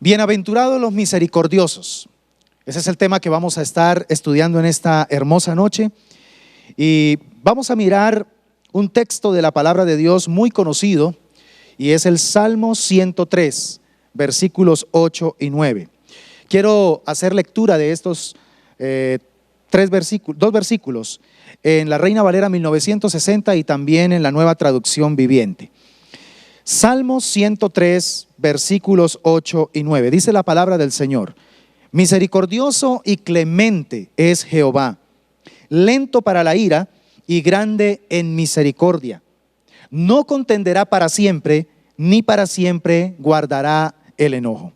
Bienaventurados los misericordiosos. Ese es el tema que vamos a estar estudiando en esta hermosa noche. Y vamos a mirar un texto de la palabra de Dios muy conocido, y es el Salmo 103, versículos 8 y 9. Quiero hacer lectura de estos dos versículos en la Reina Valera 1960 y también en la Nueva Traducción Viviente. Salmo 103, versículos 8 y 9. Dice la palabra del Señor: misericordioso y clemente es Jehová, lento para la ira y grande en misericordia. No contenderá para siempre, ni para siempre guardará el enojo.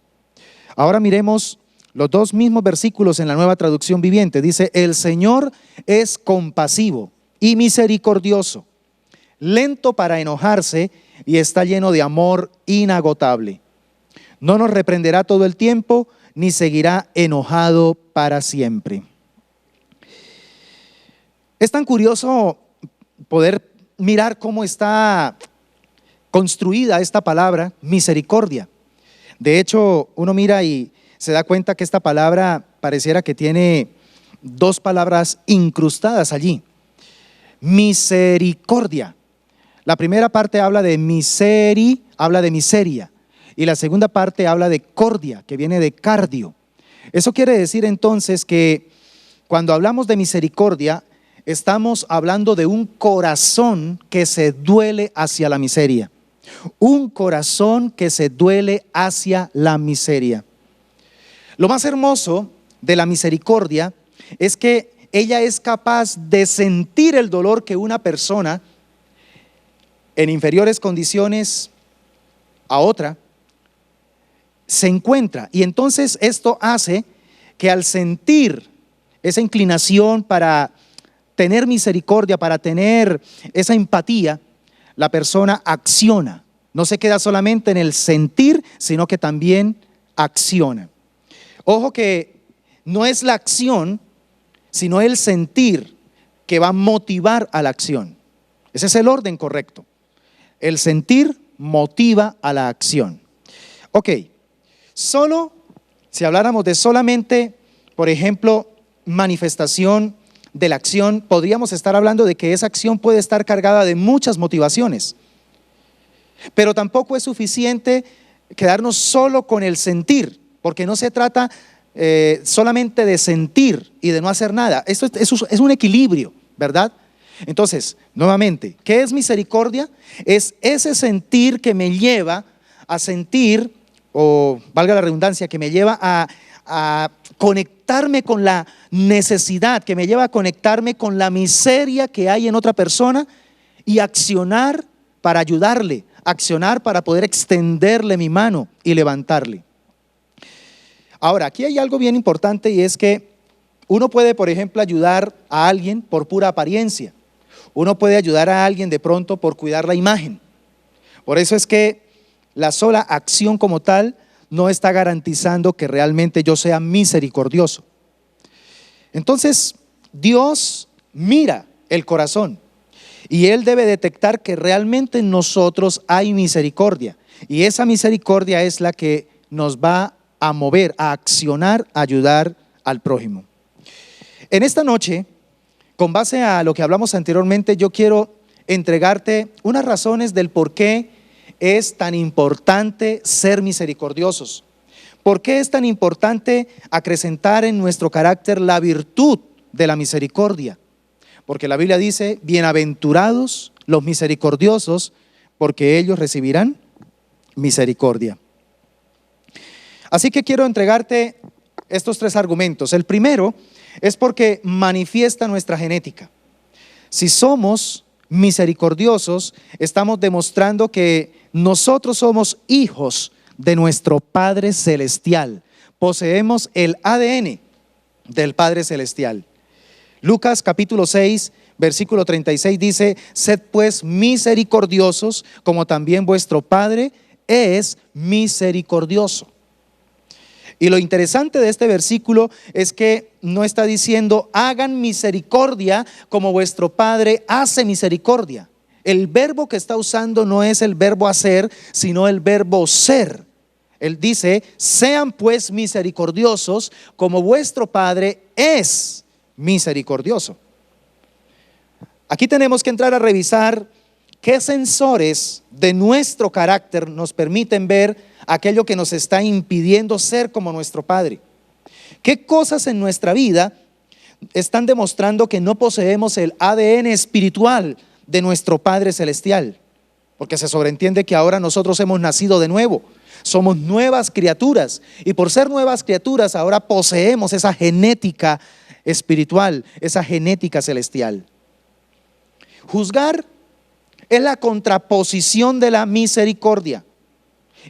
Ahora miremos los dos mismos versículos en la Nueva Traducción Viviente. Dice: el Señor es compasivo y misericordioso, lento para enojarse y está lleno de amor inagotable. No nos reprenderá todo el tiempo, ni seguirá enojado para siempre. Es tan curioso poder mirar cómo está construida esta palabra, misericordia. De hecho, uno mira y se da cuenta que esta palabra pareciera que tiene dos palabras incrustadas allí. Misericordia. La primera parte habla de habla de miseria. Y la segunda parte habla de cordia, que viene de cardio. Eso quiere decir entonces que cuando hablamos de misericordia, estamos hablando de un corazón que se duele hacia la miseria. Un corazón que se duele hacia la miseria. Lo más hermoso de la misericordia es que ella es capaz de sentir el dolor que una persona en inferiores condiciones a otra se encuentra, y entonces esto hace que al sentir esa inclinación para tener misericordia, para tener esa empatía, la persona acciona. No se queda solamente en el sentir, sino que también acciona. Ojo que no es la acción, sino el sentir que va a motivar a la acción. Ese es el orden correcto. El sentir motiva a la acción. Ok, si habláramos de solamente, por ejemplo, manifestación de la acción, podríamos estar hablando de que esa acción puede estar cargada de muchas motivaciones. Pero tampoco es suficiente quedarnos solo con el sentir, porque no se trata solamente de sentir y de no hacer nada. Eso es un equilibrio, ¿verdad? Entonces, nuevamente, ¿qué es misericordia? Es ese sentir que me lleva a sentir, o valga la redundancia, que me lleva a conectarme con la necesidad, que me lleva a conectarme con la miseria que hay en otra persona y accionar para ayudarle, accionar para poder extenderle mi mano y levantarle. Ahora, aquí hay algo bien importante, y es que uno puede, por ejemplo, ayudar a alguien por pura apariencia. Uno puede ayudar a alguien de pronto por cuidar la imagen. Por eso es que la sola acción como tal no está garantizando que realmente yo sea misericordioso. Entonces, Dios mira el corazón y Él debe detectar que realmente en nosotros hay misericordia. Y esa misericordia es la que nos va a mover, a accionar, a ayudar al prójimo. En esta noche, con base a lo que hablamos anteriormente, yo quiero entregarte unas razones del por qué es tan importante ser misericordiosos. ¿Por qué es tan importante acrecentar en nuestro carácter la virtud de la misericordia? Porque la Biblia dice: bienaventurados los misericordiosos, porque ellos recibirán misericordia. Así que quiero entregarte estos tres argumentos. El primero es porque manifiesta nuestra genética. Si somos misericordiosos, estamos demostrando que nosotros somos hijos de nuestro Padre Celestial. Poseemos el ADN del Padre Celestial. Lucas capítulo 6, versículo 36 dice: sed pues misericordiosos, como también vuestro Padre es misericordioso. Y lo interesante de este versículo es que no está diciendo hagan misericordia como vuestro Padre hace misericordia. El verbo que está usando no es el verbo hacer, sino el verbo ser. Él dice, sean pues misericordiosos como vuestro Padre es misericordioso. Aquí tenemos que entrar a revisar qué sensores de nuestro carácter nos permiten ver aquello que nos está impidiendo ser como nuestro Padre. ¿Qué cosas en nuestra vida están demostrando que no poseemos el ADN espiritual de nuestro Padre Celestial? Porque se sobreentiende que ahora nosotros hemos nacido de nuevo. Somos nuevas criaturas y por ser nuevas criaturas ahora poseemos esa genética espiritual, esa genética celestial. Juzgar es la contraposición de la misericordia.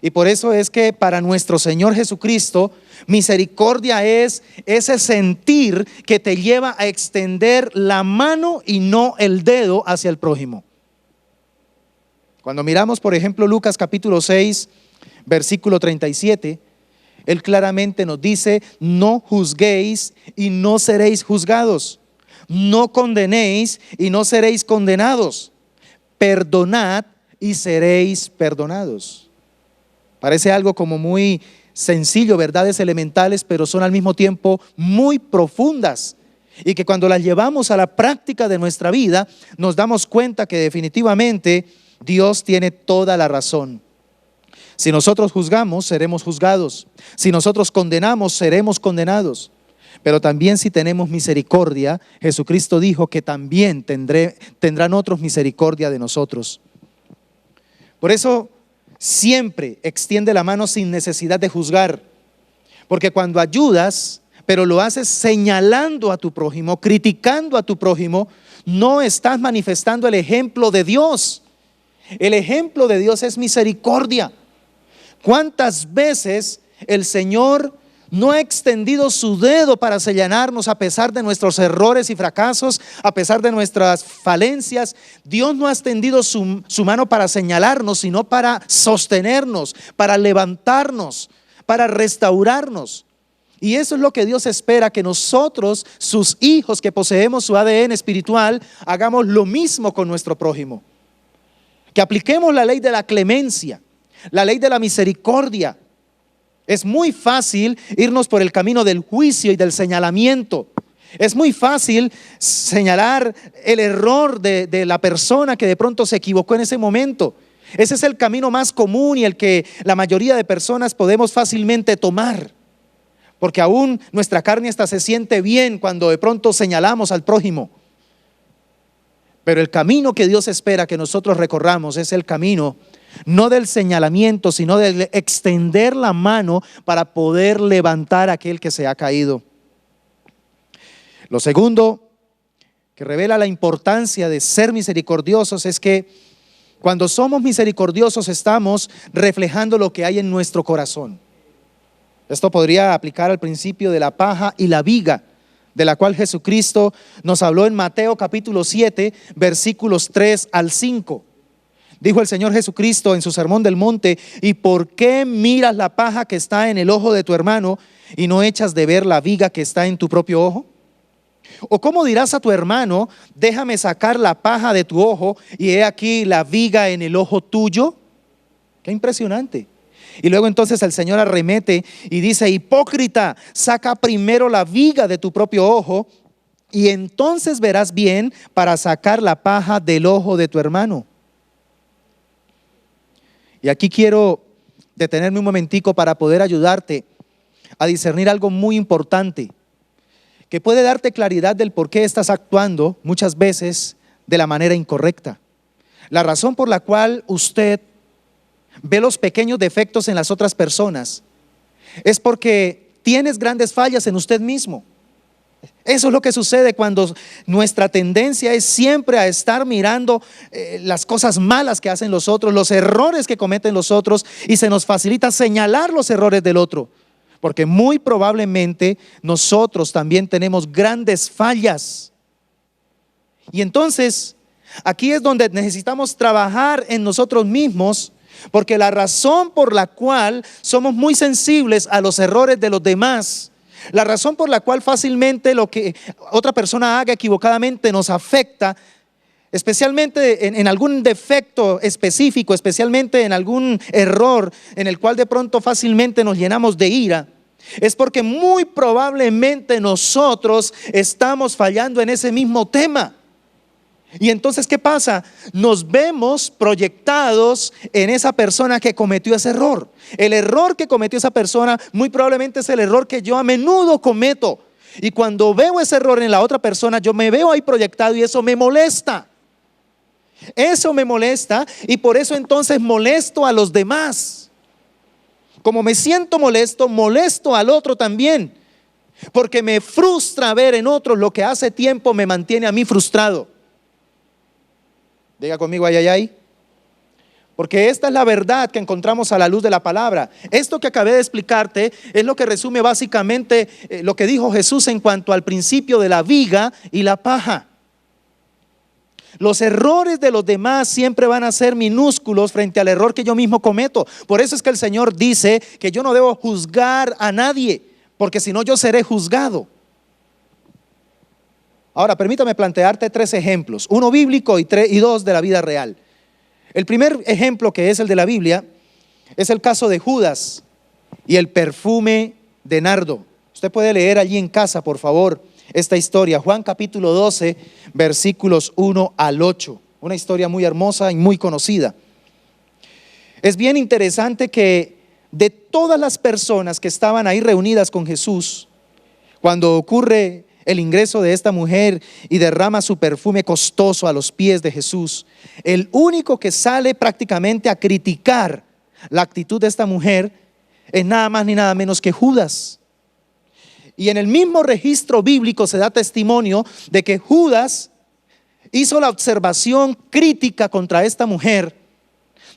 Y por eso es que para nuestro Señor Jesucristo, misericordia es ese sentir que te lleva a extender la mano y no el dedo hacia el prójimo. Cuando miramos, por ejemplo, Lucas capítulo 6, versículo 37, Él claramente nos dice, no juzguéis y no seréis juzgados. No condenéis y no seréis condenados. Perdonad y seréis perdonados. Parece algo como muy sencillo, verdades elementales, pero son al mismo tiempo muy profundas. Y que cuando las llevamos a la práctica de nuestra vida, nos damos cuenta que definitivamente Dios tiene toda la razón. Si nosotros juzgamos, seremos juzgados. Si nosotros condenamos, seremos condenados. Pero también si tenemos misericordia, Jesucristo dijo que también tendrán otros misericordia de nosotros. Por eso siempre extiende la mano sin necesidad de juzgar. Porque cuando ayudas, pero lo haces señalando a tu prójimo, criticando a tu prójimo, no estás manifestando el ejemplo de Dios. El ejemplo de Dios es misericordia. ¿Cuántas veces el Señor no ha extendido su dedo para señalarnos a pesar de nuestros errores y fracasos, a pesar de nuestras falencias? Dios no ha extendido su mano para señalarnos, sino para sostenernos, para levantarnos, para restaurarnos. Y eso es lo que Dios espera, que nosotros, sus hijos que poseemos su ADN espiritual, hagamos lo mismo con nuestro prójimo. Que apliquemos la ley de la clemencia, la ley de la misericordia. Es muy fácil irnos por el camino del juicio y del señalamiento. Es muy fácil señalar el error de la persona que de pronto se equivocó en ese momento. Ese es el camino más común y el que la mayoría de personas podemos fácilmente tomar. Porque aún nuestra carne hasta se siente bien cuando de pronto señalamos al prójimo. Pero el camino que Dios espera que nosotros recorramos es el camino no del señalamiento, sino de extender la mano para poder levantar a aquel que se ha caído. Lo segundo que revela la importancia de ser misericordiosos es que cuando somos misericordiosos estamos reflejando lo que hay en nuestro corazón. Esto podría aplicar al principio de la paja y la viga, de la cual Jesucristo nos habló en Mateo capítulo 7, versículos 3 al 5. Dijo el Señor Jesucristo en su sermón del monte: ¿y por qué miras la paja que está en el ojo de tu hermano y no echas de ver la viga que está en tu propio ojo? ¿O cómo dirás a tu hermano: déjame sacar la paja de tu ojo y he aquí la viga en el ojo tuyo? Qué impresionante. Y luego entonces el Señor arremete y dice: hipócrita, saca primero la viga de tu propio ojo y entonces verás bien para sacar la paja del ojo de tu hermano. Y aquí quiero detenerme un momentico para poder ayudarte a discernir algo muy importante que puede darte claridad del por qué estás actuando muchas veces de la manera incorrecta. La razón por la cual usted ve los pequeños defectos en las otras personas es porque tienes grandes fallas en usted mismo. Eso es lo que sucede cuando nuestra tendencia es siempre a estar mirando las cosas malas que hacen los otros, los errores que cometen los otros, y se nos facilita señalar los errores del otro, porque muy probablemente nosotros también tenemos grandes fallas. Y entonces aquí es donde necesitamos trabajar en nosotros mismos, porque la razón por la cual somos muy sensibles a los errores de los demás, la razón por la cual fácilmente lo que otra persona haga equivocadamente nos afecta, especialmente en algún defecto específico, especialmente en algún error en el cual de pronto fácilmente nos llenamos de ira, es porque muy probablemente nosotros estamos fallando en ese mismo tema. Y entonces, ¿qué pasa? Nos vemos proyectados en esa persona que cometió ese error. El error que cometió esa persona muy probablemente es el error que yo a menudo cometo. Y cuando veo ese error en la otra persona, yo me veo ahí proyectado y eso me molesta. Eso me molesta y por eso entonces molesto a los demás. Como me siento molesto, molesto al otro también. Porque me frustra ver en otros lo que hace tiempo me mantiene a mí frustrado. Diga conmigo, ay, ay, ay. Porque esta es la verdad que encontramos a la luz de la palabra. Esto que acabé de explicarte es lo que resume básicamente lo que dijo Jesús en cuanto al principio de la viga y la paja. Los errores de los demás siempre van a ser minúsculos frente al error que yo mismo cometo. Por eso es que el Señor dice que yo no debo juzgar a nadie, porque si no yo seré juzgado. Ahora, permítame plantearte 3 ejemplos, uno bíblico y 2 de la vida real. El primer ejemplo, que es el de la Biblia, es el caso de Judas y el perfume de nardo. Usted puede leer allí en casa, por favor, esta historia. Juan capítulo 12, versículos 1 al 8. Una historia muy hermosa y muy conocida. Es bien interesante que de todas las personas que estaban ahí reunidas con Jesús, cuando ocurre el ingreso de esta mujer y derrama su perfume costoso a los pies de Jesús, el único que sale prácticamente a criticar la actitud de esta mujer es nada más ni nada menos que Judas. Y en el mismo registro bíblico se da testimonio de que Judas hizo la observación crítica contra esta mujer,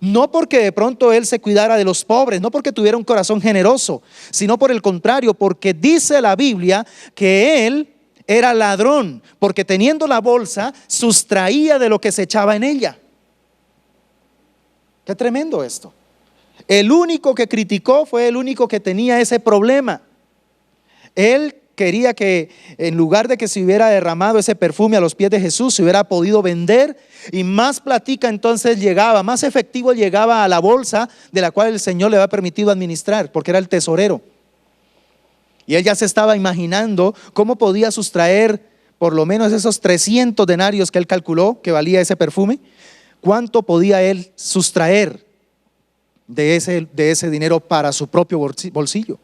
no porque de pronto él se cuidara de los pobres, no porque tuviera un corazón generoso, sino por el contrario, porque dice la Biblia que él era ladrón, porque teniendo la bolsa sustraía de lo que se echaba en ella. Qué tremendo esto. El único que criticó fue el único que tenía ese problema. Él quería que en lugar de que se hubiera derramado ese perfume a los pies de Jesús, se hubiera podido vender y más platica entonces llegaba, más efectivo llegaba a la bolsa de la cual el Señor le había permitido administrar, porque era el tesorero. Y él ya se estaba imaginando cómo podía sustraer por lo menos esos 300 denarios que él calculó que valía ese perfume. ¿Cuánto podía él sustraer de ese dinero para su propio bolsillo?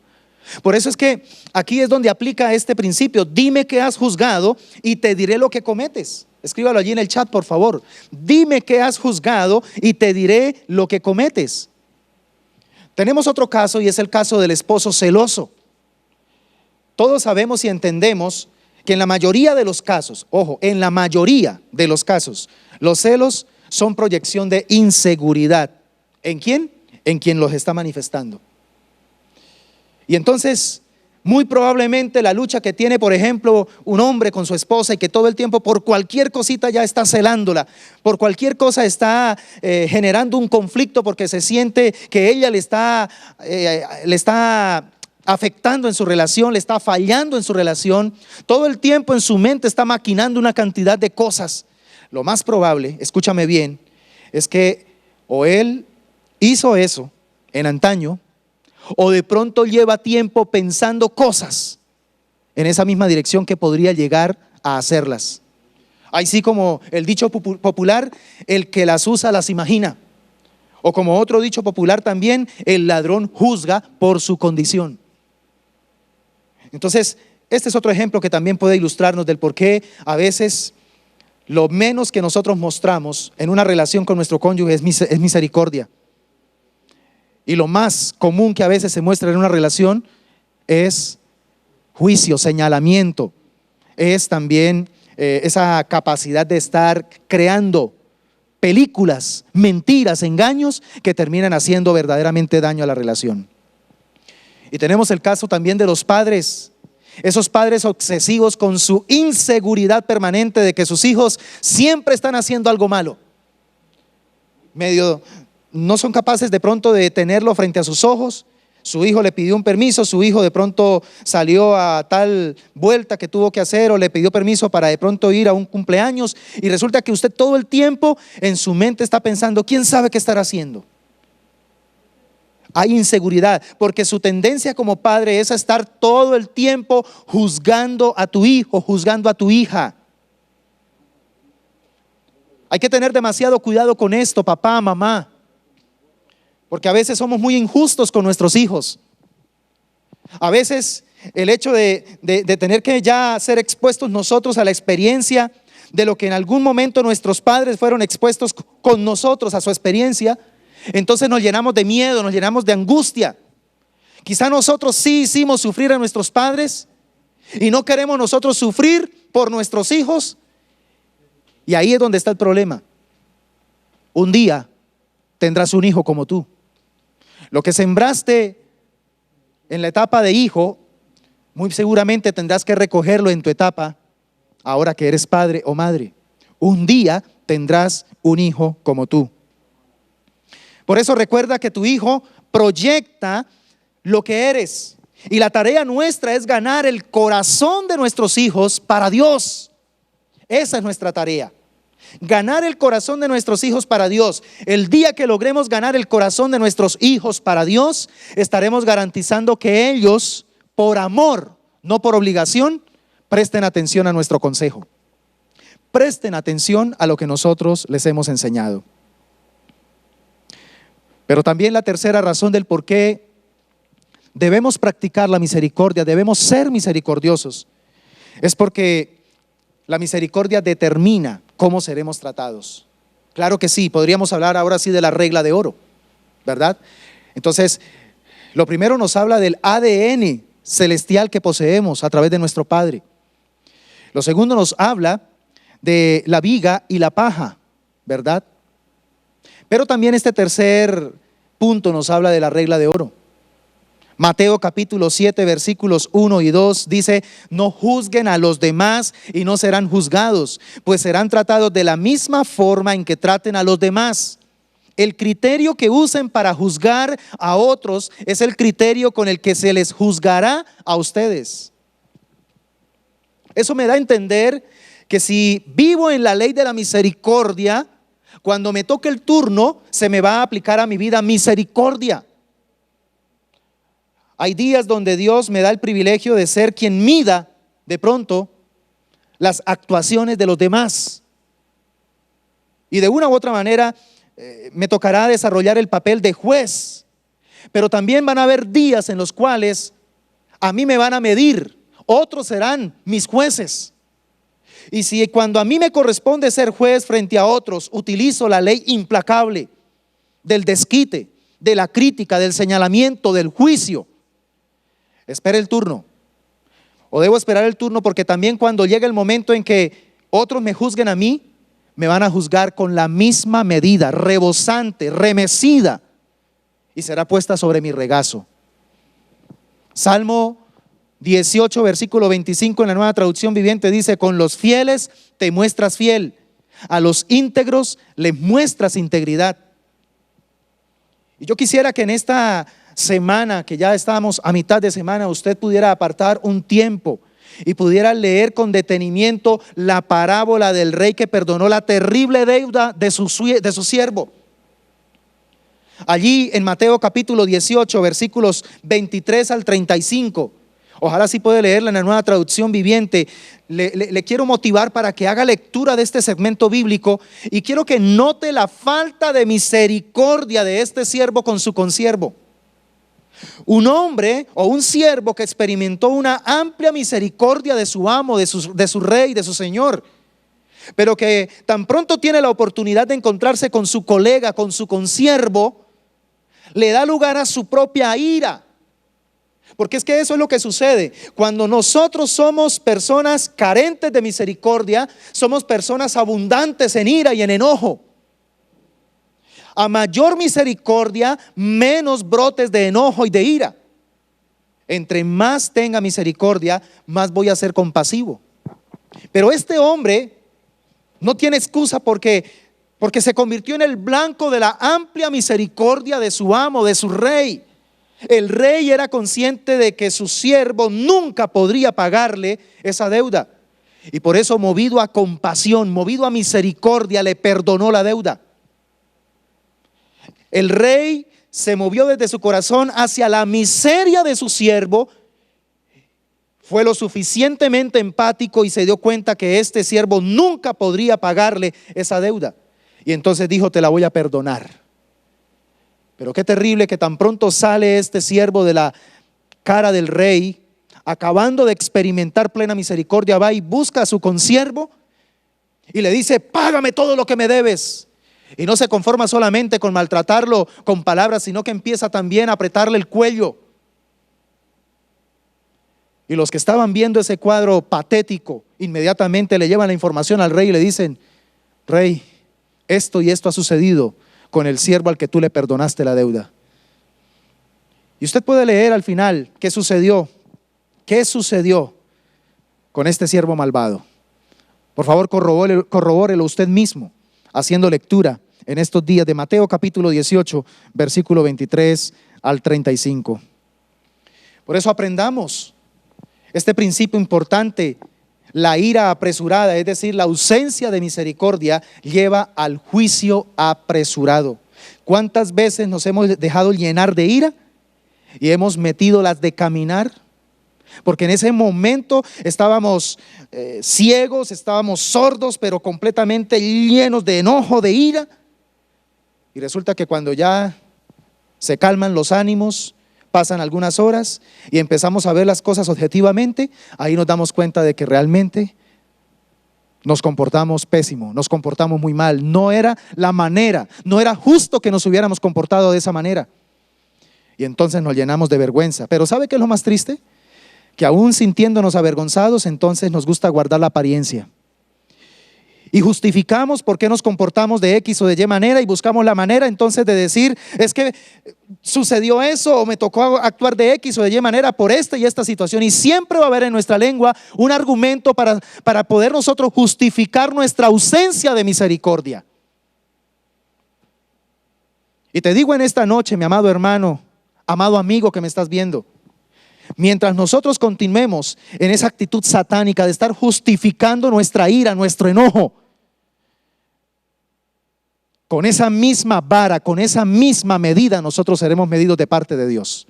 Por eso es que aquí es donde aplica este principio. Dime qué has juzgado y te diré lo que cometes. Escríbalo allí en el chat, por favor. Dime qué has juzgado y te diré lo que cometes. Tenemos otro caso y es el caso del esposo celoso. Todos sabemos y entendemos que en la mayoría de los casos, ojo, en la mayoría de los casos, los celos son proyección de inseguridad. ¿En quién? En quien los está manifestando. Y entonces, muy probablemente la lucha que tiene, por ejemplo, un hombre con su esposa y que todo el tiempo por cualquier cosita ya está celándola, por cualquier cosa está generando un conflicto porque se siente que ella le está afectando en su relación, le está fallando en su relación, todo el tiempo en su mente está maquinando una cantidad de cosas. Lo más probable, escúchame bien, es que o él hizo eso en antaño, o de pronto lleva tiempo pensando cosas en esa misma dirección que podría llegar a hacerlas. Así como el dicho popular, el que las usa las imagina. O como otro dicho popular también, el ladrón juzga por su condición. Entonces, este es otro ejemplo que también puede ilustrarnos del por qué a veces lo menos que nosotros mostramos en una relación con nuestro cónyuge es misericordia. Y lo más común que a veces se muestra en una relación es juicio, señalamiento. Es también esa capacidad de estar creando películas, mentiras, engaños que terminan haciendo verdaderamente daño a la relación. Y tenemos el caso también de los padres, esos padres obsesivos con su inseguridad permanente de que sus hijos siempre están haciendo algo malo. No son capaces de pronto de tenerlo frente a sus ojos, Su hijo le pidió un permiso, su hijo de pronto salió a tal vuelta que tuvo que hacer o le pidió permiso para de pronto ir a un cumpleaños y resulta que usted todo el tiempo en su mente está pensando, ¿quién sabe qué estará haciendo? Hay inseguridad porque su tendencia como padre es a estar todo el tiempo juzgando a tu hijo, juzgando a tu hija. Hay que tener demasiado cuidado con esto, papá, mamá. Porque a veces somos muy injustos con nuestros hijos. A veces el hecho de tener que ya ser expuestos nosotros a la experiencia de lo que en algún momento nuestros padres fueron expuestos con nosotros a su experiencia, entonces nos llenamos de miedo, nos llenamos de angustia. Quizá nosotros sí hicimos sufrir a nuestros padres y no queremos nosotros sufrir por nuestros hijos. Y ahí es donde está el problema. Un día tendrás un hijo como tú. Lo que sembraste en la etapa de hijo, muy seguramente tendrás que recogerlo en tu etapa, ahora que eres padre o madre. Un día tendrás un hijo como tú. Por eso recuerda que tu hijo proyecta lo que eres. Y la tarea nuestra es ganar el corazón de nuestros hijos para Dios. Esa es nuestra tarea. Ganar el corazón de nuestros hijos para Dios. El día que logremos ganar el corazón de nuestros hijos para Dios, estaremos garantizando que ellos, por amor, no por obligación, presten atención a nuestro consejo. Presten atención a lo que nosotros les hemos enseñado. Pero también la tercera razón del por qué debemos practicar la misericordia, debemos ser misericordiosos, es porque la misericordia determina cómo seremos tratados. Claro que sí, podríamos hablar ahora sí de la regla de oro, ¿verdad? Entonces, lo primero nos habla del ADN celestial que poseemos a través de nuestro Padre. Lo segundo nos habla de la viga y la paja, ¿verdad? Pero también este tercer punto nos habla de la regla de oro. Mateo capítulo 7 versículos 1 y 2 dice: no juzguen a los demás y no serán juzgados, pues serán tratados de la misma forma en que traten a los demás. El criterio que usen para juzgar a otros es el criterio con el que se les juzgará a ustedes. Eso me da a entender que si vivo en la ley de la misericordia, cuando me toque el turno, se me va a aplicar a mi vida misericordia. Hay días donde Dios me da el privilegio de ser quien mida de pronto las actuaciones de los demás. Y de una u otra manera me tocará desarrollar el papel de juez. Pero también van a haber días en los cuales a mí me van a medir, otros serán mis jueces. Y si cuando a mí me corresponde ser juez frente a otros, utilizo la ley implacable del desquite, de la crítica, del señalamiento, del juicio, espere el turno. O debo esperar el turno porque también cuando llegue el momento en que otros me juzguen a mí, me van a juzgar con la misma medida, rebosante, remecida, y será puesta sobre mi regazo. Salmo 18, versículo 25 en la Nueva Traducción Viviente dice: con los fieles te muestras fiel, a los íntegros les muestras integridad. Y yo quisiera que en esta semana, que ya estamos a mitad de semana, usted pudiera apartar un tiempo y pudiera leer con detenimiento la parábola del rey que perdonó la terrible deuda de su siervo. Allí en Mateo capítulo 18, versículos 23 al 35. Ojalá sí puede leerla en la Nueva Traducción Viviente. Le quiero motivar para que haga lectura de este segmento bíblico y quiero que note la falta de misericordia de este siervo con su consiervo. Un hombre o un siervo que experimentó una amplia misericordia de su amo, de su rey, de su señor, pero que tan pronto tiene la oportunidad de encontrarse con su colega, con su consiervo, le da lugar a su propia ira. Porque es que eso es lo que sucede cuando nosotros somos personas carentes de misericordia, somos personas abundantes en ira y en enojo. A mayor misericordia, menos brotes de enojo y de ira. Entre más tenga misericordia, más voy a ser compasivo. Pero este hombre no tiene excusa porque se convirtió en el blanco de la amplia misericordia de su amo, de su rey. El rey era consciente de que su siervo nunca podría pagarle esa deuda. Y por eso, movido a compasión, movido a misericordia, le perdonó la deuda. El rey se movió desde su corazón hacia la miseria de su siervo. Fue lo suficientemente empático y se dio cuenta que este siervo nunca podría pagarle esa deuda. Y entonces dijo: te la voy a perdonar. Pero qué terrible que tan pronto sale este siervo de la cara del rey, acabando de experimentar plena misericordia, va y busca a su consiervo y le dice: págame todo lo que me debes. Y no se conforma solamente con maltratarlo con palabras, sino que empieza también a apretarle el cuello. Y los que estaban viendo ese cuadro patético, inmediatamente le llevan la información al rey y le dicen: rey, esto y esto ha sucedido con el siervo al que tú le perdonaste la deuda. Y usted puede leer al final qué sucedió con este siervo malvado. Por favor, corrobórelo usted mismo, haciendo lectura en estos días de Mateo capítulo 18, versículo 23 al 35. Por eso aprendamos este principio importante. La ira apresurada, es decir, la ausencia de misericordia, lleva al juicio apresurado. ¿Cuántas veces nos hemos dejado llenar de ira y hemos metido las de caminar? Porque en ese momento estábamos ciegos, estábamos sordos, pero completamente llenos de enojo, de ira. Y resulta que cuando ya se calman los ánimos, pasan algunas horas y empezamos a ver las cosas objetivamente, ahí nos damos cuenta de que realmente nos comportamos pésimo, nos comportamos muy mal. No era la manera, no era justo que nos hubiéramos comportado de esa manera. Y entonces nos llenamos de vergüenza. Pero ¿sabe qué es lo más triste? Que aún sintiéndonos avergonzados, entonces nos gusta guardar la apariencia. Y justificamos por qué nos comportamos de X o de Y manera y buscamos la manera entonces de decir: es que sucedió eso, o me tocó actuar de X o de Y manera por esta y esta situación. Y siempre va a haber en nuestra lengua un argumento para poder nosotros justificar nuestra ausencia de misericordia. Y te digo en esta noche, mi amado hermano, amado amigo que me estás viendo, mientras nosotros continuemos en esa actitud satánica de estar justificando nuestra ira, nuestro enojo, con esa misma vara, con esa misma medida, nosotros seremos medidos de parte de Dios.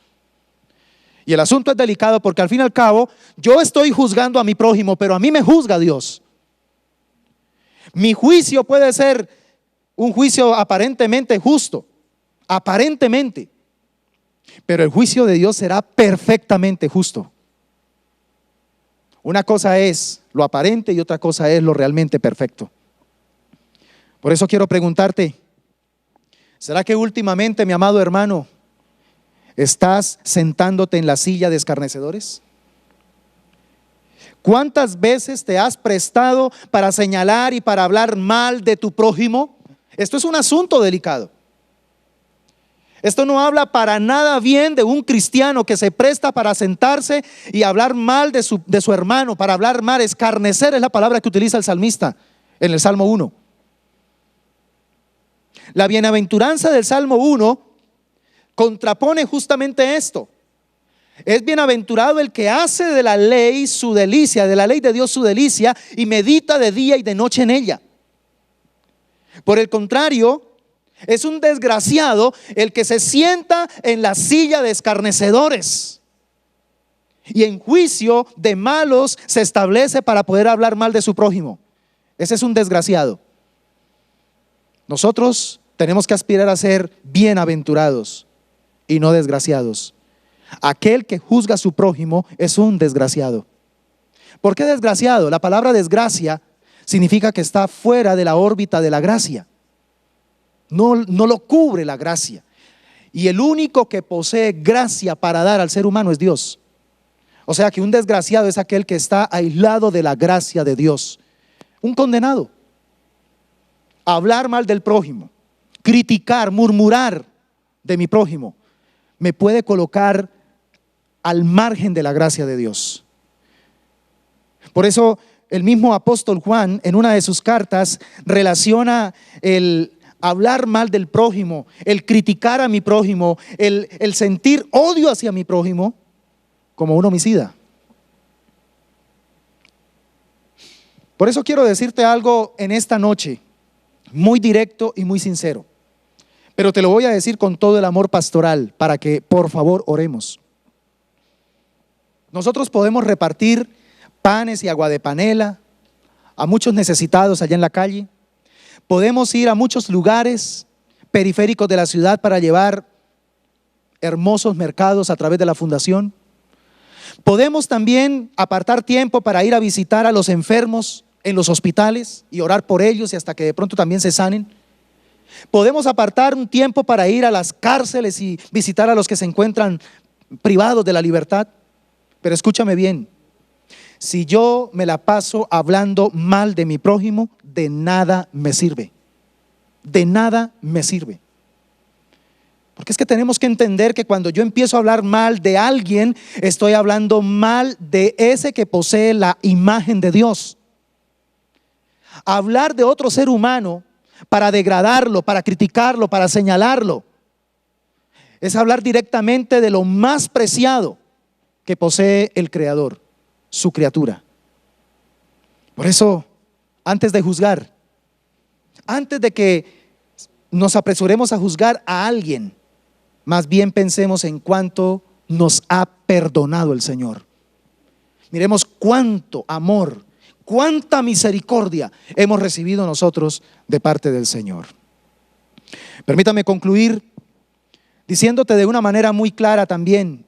Y el asunto es delicado porque al fin y al cabo yo estoy juzgando a mi prójimo, pero a mí me juzga Dios. Mi juicio puede ser un juicio aparentemente justo, aparentemente, pero el juicio de Dios será perfectamente justo. Una cosa es lo aparente y otra cosa es lo realmente perfecto. Por eso quiero preguntarte: ¿será que últimamente, mi amado hermano, estás sentándote en la silla de escarnecedores? ¿Cuántas veces te has prestado para señalar y para hablar mal de tu prójimo? Esto es un asunto delicado. Esto no habla para nada bien de un cristiano que se presta para sentarse y hablar mal de su hermano, para hablar mal. Escarnecer es la palabra que utiliza el salmista en el Salmo 1. La bienaventuranza del Salmo 1 contrapone justamente esto. Es bienaventurado el que hace de la ley su delicia, de la ley de Dios su delicia, y medita de día y de noche en ella. Por el contrario, es un desgraciado el que se sienta en la silla de escarnecedores y en juicio de malos se establece para poder hablar mal de su prójimo. Ese es un desgraciado. Nosotros tenemos que aspirar a ser bienaventurados y no desgraciados. Aquel que juzga a su prójimo es un desgraciado. ¿Por qué desgraciado? La palabra desgracia significa que está fuera de la órbita de la gracia. No lo cubre la gracia. Y el único que posee gracia para dar al ser humano es Dios. O sea que un desgraciado es aquel que está aislado de la gracia de Dios. Un condenado. Hablar mal del prójimo, criticar, murmurar de mi prójimo, me puede colocar al margen de la gracia de Dios. Por eso el mismo apóstol Juan, en una de sus cartas, relaciona el hablar mal del prójimo, el criticar a mi prójimo, el sentir odio hacia mi prójimo como un homicida. Por eso quiero decirte algo en esta noche, muy directo y muy sincero, pero te lo voy a decir con todo el amor pastoral para que por favor oremos. Nosotros podemos repartir panes y agua de panela a muchos necesitados allá en la calle. Podemos ir a muchos lugares periféricos de la ciudad para llevar hermosos mercados a través de la fundación. Podemos también apartar tiempo para ir a visitar a los enfermos en los hospitales y orar por ellos y hasta que de pronto también se sanen. Podemos apartar un tiempo para ir a las cárceles y visitar a los que se encuentran privados de la libertad. Pero escúchame bien, si yo me la paso hablando mal de mi prójimo, de nada me sirve. De nada me sirve. Porque es que tenemos que entender que cuando yo empiezo a hablar mal de alguien, estoy hablando mal de ese que posee la imagen de Dios. Hablar de otro ser humano para degradarlo, para criticarlo, para señalarlo, es hablar directamente de lo más preciado que posee el Creador, su criatura. Por eso, antes de juzgar, antes de que nos apresuremos a juzgar a alguien, más bien pensemos en cuánto nos ha perdonado el Señor. Miremos cuánto amor, cuánta misericordia hemos recibido nosotros de parte del Señor. Permítame concluir diciéndote de una manera muy clara también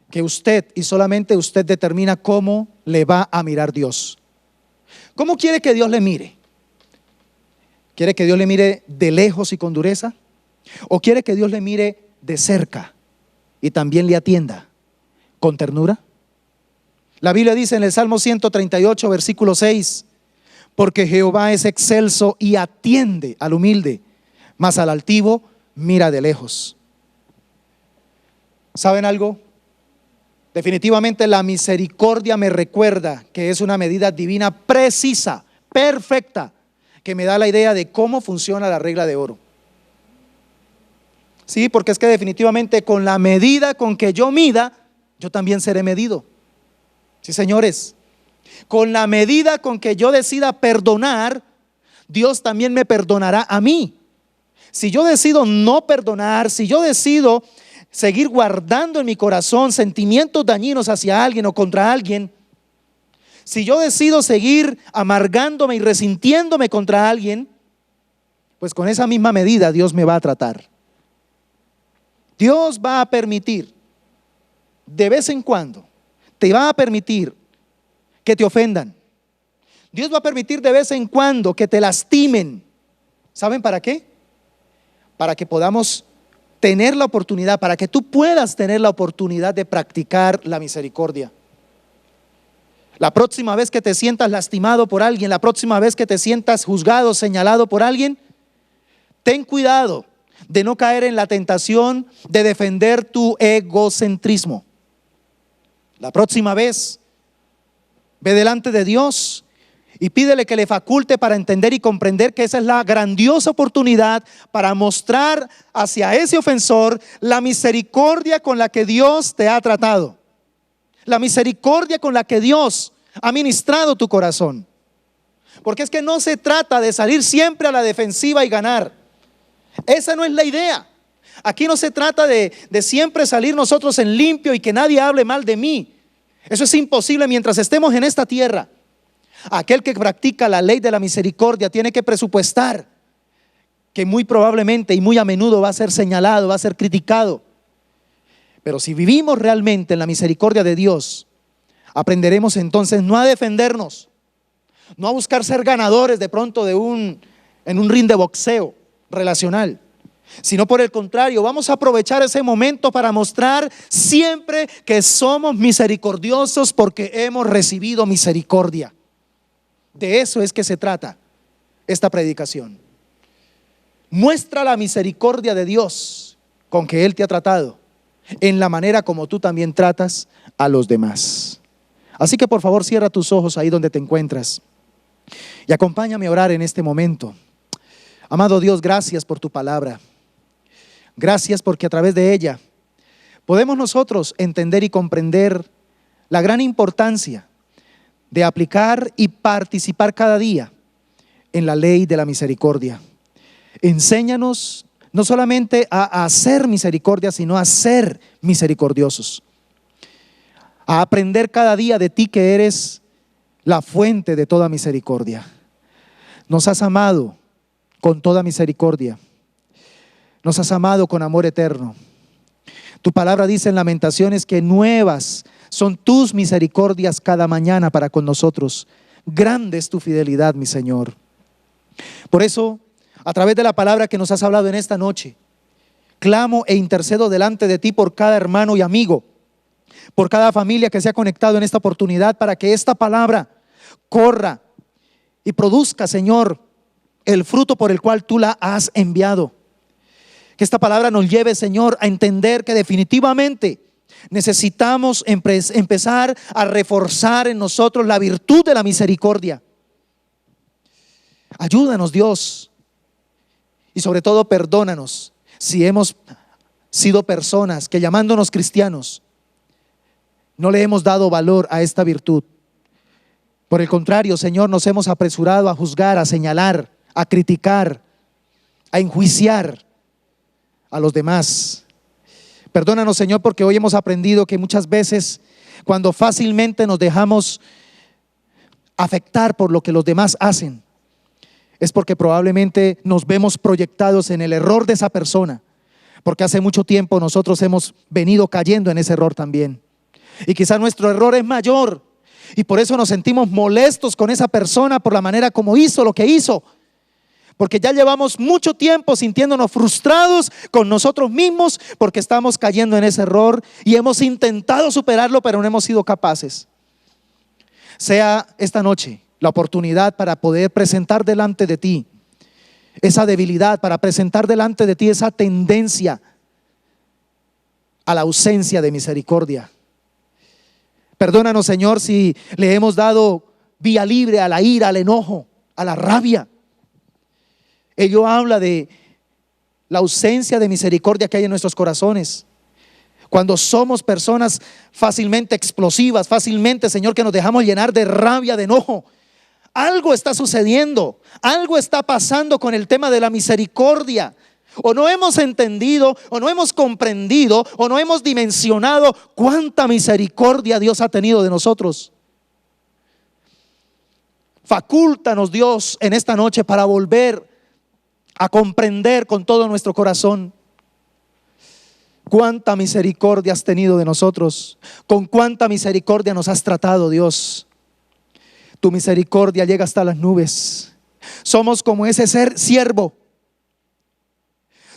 que usted y solamente usted determina cómo le va a mirar Dios. ¿Cómo quiere que Dios le mire? ¿Quiere que Dios le mire de lejos y con dureza? ¿O quiere que Dios le mire de cerca y también le atienda con ternura? La Biblia dice en el Salmo 138, versículo 6, porque Jehová es excelso y atiende al humilde, mas al altivo mira de lejos. ¿Saben algo? Definitivamente la misericordia me recuerda que es una medida divina precisa, perfecta, que me da la idea de cómo funciona la regla de oro. Sí, porque es que definitivamente con la medida con que yo mida, yo también seré medido. Sí, señores, con la medida con que yo decida perdonar, Dios también me perdonará a mí. Si yo decido no perdonar, si yo decido seguir guardando en mi corazón sentimientos dañinos hacia alguien o contra alguien, si yo decido seguir amargándome y resintiéndome contra alguien, pues con esa misma medida Dios me va a tratar. Dios va a permitir, de vez en cuando, te va a permitir que te ofendan. Dios va a permitir de vez en cuando que te lastimen. ¿Saben para qué? Para que podamos tener la oportunidad, para que tú puedas tener la oportunidad de practicar la misericordia. La próxima vez que te sientas lastimado por alguien, la próxima vez que te sientas juzgado, señalado por alguien, ten cuidado de no caer en la tentación de defender tu egocentrismo. La próxima vez, ve delante de Dios y pídele que le faculte para entender y comprender que esa es la grandiosa oportunidad para mostrar hacia ese ofensor la misericordia con la que Dios te ha tratado, la misericordia con la que Dios ha ministrado tu corazón. Porque es que no se trata de salir siempre a la defensiva y ganar. Esa no es la idea. Aquí no se trata de siempre salir nosotros en limpio y que nadie hable mal de mí. Eso es imposible mientras estemos en esta tierra. Aquel que practica la ley de la misericordia tiene que presupuestar que muy probablemente y muy a menudo va a ser señalado, va a ser criticado. Pero si vivimos realmente en la misericordia de Dios, aprenderemos entonces no a defendernos, no a buscar ser ganadores de pronto en un ring de boxeo relacional, sino por el contrario, vamos a aprovechar ese momento para mostrar siempre que somos misericordiosos porque hemos recibido misericordia. De eso es que se trata esta predicación. Muestra la misericordia de Dios con que Él te ha tratado en la manera como tú también tratas a los demás. Así que por favor cierra tus ojos ahí donde te encuentras y acompáñame a orar en este momento. Amado Dios, gracias por tu palabra. Gracias porque a través de ella podemos nosotros entender y comprender la gran importancia de aplicar y participar cada día en la ley de la misericordia. Enséñanos no solamente a hacer misericordia, sino a ser misericordiosos. A aprender cada día de ti, que eres la fuente de toda misericordia. Nos has amado con toda misericordia. Nos has amado con amor eterno. Tu palabra dice en Lamentaciones que nuevas son tus misericordias cada mañana para con nosotros. Grande es tu fidelidad, mi Señor. Por eso, a través de la palabra que nos has hablado en esta noche, clamo e intercedo delante de ti por cada hermano y amigo, por cada familia que se ha conectado en esta oportunidad, para que esta palabra corra y produzca, Señor, el fruto por el cual tú la has enviado. Que esta palabra nos lleve, Señor, a entender que definitivamente necesitamos empezar a reforzar en nosotros la virtud de la misericordia. Ayúdanos, Dios, y sobre todo perdónanos si hemos sido personas que, llamándonos cristianos, no le hemos dado valor a esta virtud. Por el contrario, Señor, nos hemos apresurado a juzgar, a señalar, a criticar, a enjuiciar a los demás. Perdónanos, Señor, porque hoy hemos aprendido que muchas veces, cuando fácilmente nos dejamos afectar por lo que los demás hacen, es porque probablemente nos vemos proyectados en el error de esa persona, porque hace mucho tiempo nosotros hemos venido cayendo en ese error también. Y quizá nuestro error es mayor, y por eso nos sentimos molestos con esa persona por la manera como hizo lo que hizo, porque ya llevamos mucho tiempo sintiéndonos frustrados con nosotros mismos porque estamos cayendo en ese error y hemos intentado superarlo, pero no hemos sido capaces. Sea esta noche la oportunidad para poder presentar delante de ti esa debilidad, para presentar delante de ti esa tendencia a la ausencia de misericordia. Perdónanos, Señor, si le hemos dado vía libre a la ira, al enojo, a la rabia. Ello habla de la ausencia de misericordia que hay en nuestros corazones. Cuando somos personas fácilmente explosivas, fácilmente, Señor, que nos dejamos llenar de rabia, de enojo, algo está sucediendo, algo está pasando con el tema de la misericordia. O no hemos entendido, o no hemos comprendido, o no hemos dimensionado cuánta misericordia Dios ha tenido de nosotros. Facúltanos, Dios, en esta noche para volver a comprender con todo nuestro corazón cuánta misericordia has tenido de nosotros, con cuánta misericordia nos has tratado, Dios. Tu misericordia llega hasta las nubes. Somos como ese siervo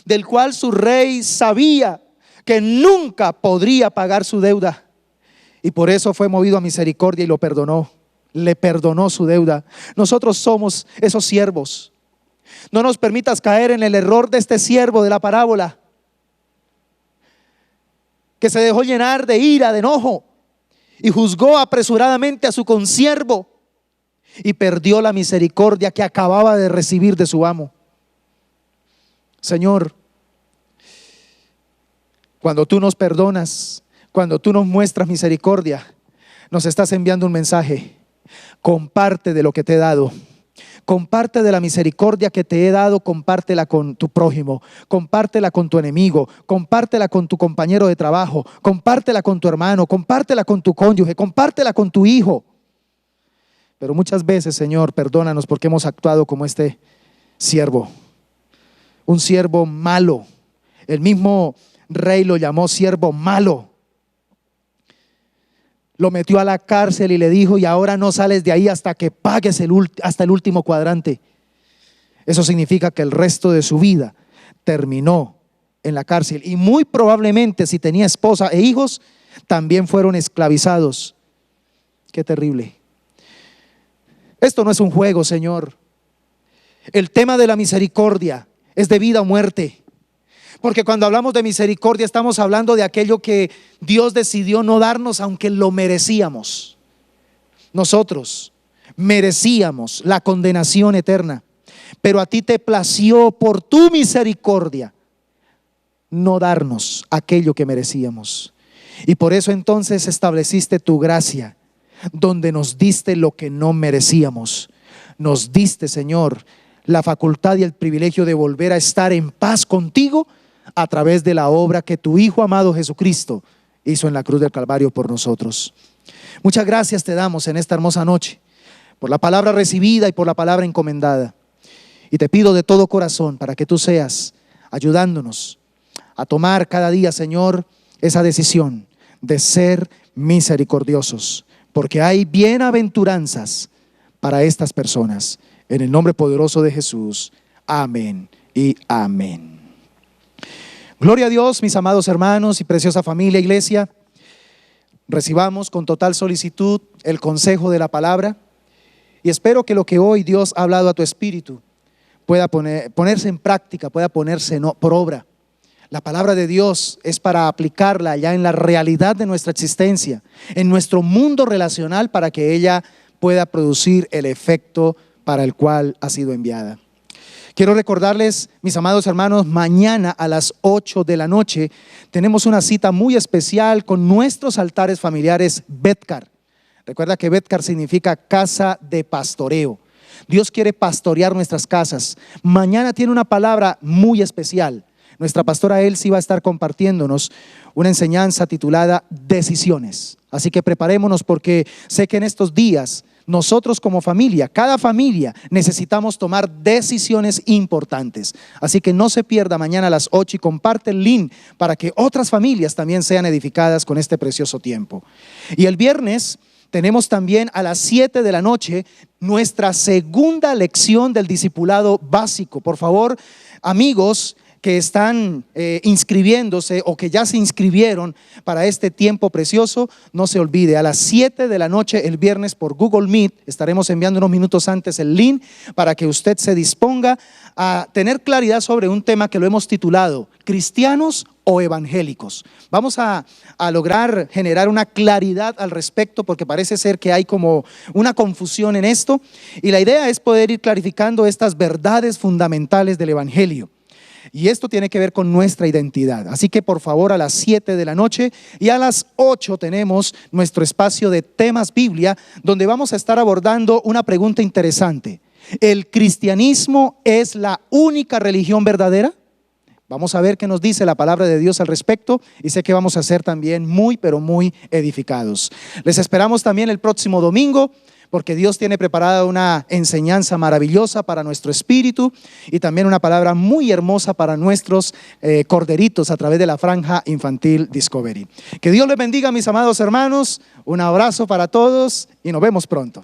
del cual su rey sabía que nunca podría pagar su deuda, y por eso fue movido a misericordia y lo perdonó. Le perdonó su deuda. Nosotros somos esos siervos. No nos permitas caer en el error de este siervo de la parábola, que se dejó llenar de ira, de enojo, y juzgó apresuradamente a su consiervo y perdió la misericordia que acababa de recibir de su amo. Señor, cuando tú nos perdonas, cuando tú nos muestras misericordia, nos estás enviando un mensaje. Comparte de lo que te he dado. Comparte de la misericordia que te he dado, compártela con tu prójimo, compártela con tu enemigo, compártela con tu compañero de trabajo, compártela con tu hermano, compártela con tu cónyuge, compártela con tu hijo. Pero muchas veces, Señor, perdónanos porque hemos actuado como este siervo, un siervo malo. El mismo rey lo llamó siervo malo. Lo metió a la cárcel y le dijo: y ahora no sales de ahí hasta que pagues hasta el último cuadrante. Eso significa que el resto de su vida terminó en la cárcel, y muy probablemente, si tenía esposa e hijos, también fueron esclavizados. Qué terrible. Esto no es un juego, Señor. El tema de la misericordia es de vida o muerte. Porque cuando hablamos de misericordia estamos hablando de aquello que Dios decidió no darnos aunque lo merecíamos. Nosotros merecíamos la condenación eterna, pero a ti te plació por tu misericordia no darnos aquello que merecíamos. Y por eso entonces estableciste tu gracia, donde nos diste lo que no merecíamos. Nos diste, Señor, la facultad y el privilegio de volver a estar en paz contigo a través de la obra que tu Hijo amado Jesucristo hizo en la cruz del Calvario por nosotros. Muchas gracias te damos en esta hermosa noche por la palabra recibida y por la palabra encomendada. Y te pido de todo corazón para que tú seas ayudándonos a tomar cada día, Señor, esa decisión de ser misericordiosos, porque hay bienaventuranzas para estas personas. En el nombre poderoso de Jesús. Amén y amén. Gloria a Dios, mis amados hermanos y preciosa familia, iglesia. Recibamos con total solicitud el consejo de la palabra y espero que lo que hoy Dios ha hablado a tu espíritu pueda ponerse en práctica, pueda ponerse por obra. La palabra de Dios es para aplicarla ya en la realidad de nuestra existencia, en nuestro mundo relacional, para que ella pueda producir el efecto para el cual ha sido enviada. Quiero recordarles, mis amados hermanos, mañana a las 8 de la noche tenemos una cita muy especial con nuestros altares familiares Betcar. Recuerda que Betcar significa casa de pastoreo. Dios quiere pastorear nuestras casas. Mañana tiene una palabra muy especial. Nuestra pastora Elsie va a estar compartiéndonos una enseñanza titulada Decisiones. Así que preparémonos, porque sé que en estos días nosotros como familia, cada familia, necesitamos tomar decisiones importantes. Así que no se pierda mañana a las 8 y comparte el link para que otras familias también sean edificadas con este precioso tiempo. Y el viernes tenemos también a las 7 de la noche nuestra segunda lección del discipulado básico. Por favor, amigos que están inscribiéndose o que ya se inscribieron para este tiempo precioso, no se olvide, a las 7 de la noche el viernes por Google Meet estaremos enviando unos minutos antes el link para que usted se disponga a tener claridad sobre un tema que lo hemos titulado ¿cristianos o evangélicos? Vamos a lograr generar una claridad al respecto, porque parece ser que hay como una confusión en esto, y la idea es poder ir clarificando estas verdades fundamentales del evangelio. Y esto tiene que ver con nuestra identidad. Así que por favor, a las 7 de la noche y a las 8 tenemos nuestro espacio de temas Biblia, donde vamos a estar abordando una pregunta interesante. ¿El cristianismo es la única religión verdadera? Vamos a ver qué nos dice la palabra de Dios al respecto, y sé que vamos a ser también muy, pero muy edificados. Les esperamos también el próximo domingo, porque Dios tiene preparada una enseñanza maravillosa para nuestro espíritu y también una palabra muy hermosa para nuestros corderitos a través de la franja infantil Discovery. Que Dios les bendiga, mis amados hermanos. Un abrazo para todos y nos vemos pronto.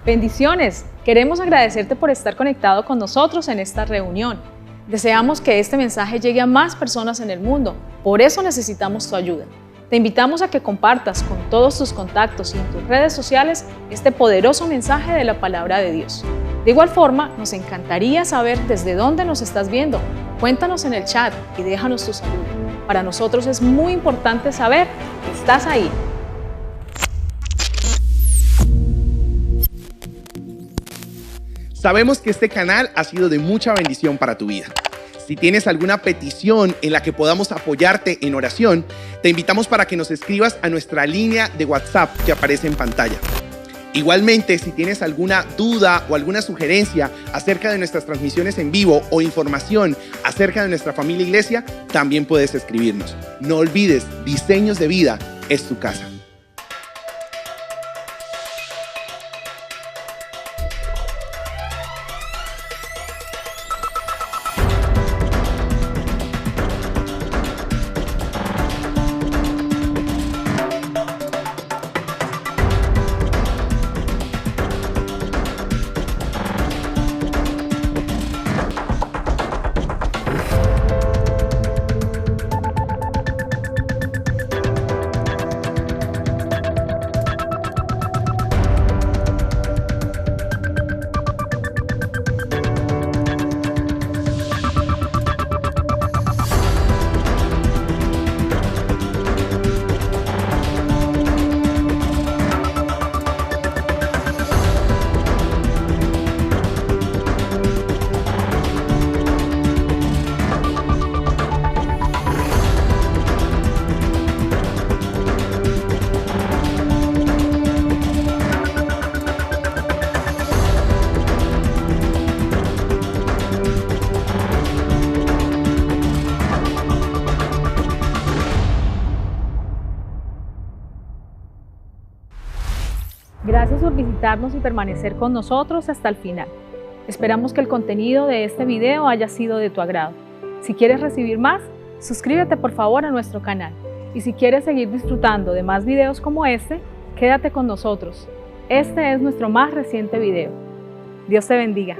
Bendiciones. Queremos agradecerte por estar conectado con nosotros en esta reunión. Deseamos que este mensaje llegue a más personas en el mundo. Por eso necesitamos tu ayuda. Te invitamos a que compartas con todos tus contactos y en tus redes sociales este poderoso mensaje de la palabra de Dios. De igual forma, nos encantaría saber desde dónde nos estás viendo. Cuéntanos en el chat y déjanos tu saludo. Para nosotros es muy importante saber que estás ahí. Sabemos que este canal ha sido de mucha bendición para tu vida. Si tienes alguna petición en la que podamos apoyarte en oración, te invitamos para que nos escribas a nuestra línea de WhatsApp que aparece en pantalla. Igualmente, si tienes alguna duda o alguna sugerencia acerca de nuestras transmisiones en vivo o información acerca de nuestra familia iglesia, también puedes escribirnos. No olvides, Diseños de Vida es tu casa. Gracias por visitarnos y permanecer con nosotros hasta el final. Esperamos que el contenido de este video haya sido de tu agrado. Si quieres recibir más, suscríbete por favor a nuestro canal. Y si quieres seguir disfrutando de más videos como este, quédate con nosotros. Este es nuestro más reciente video. Dios te bendiga.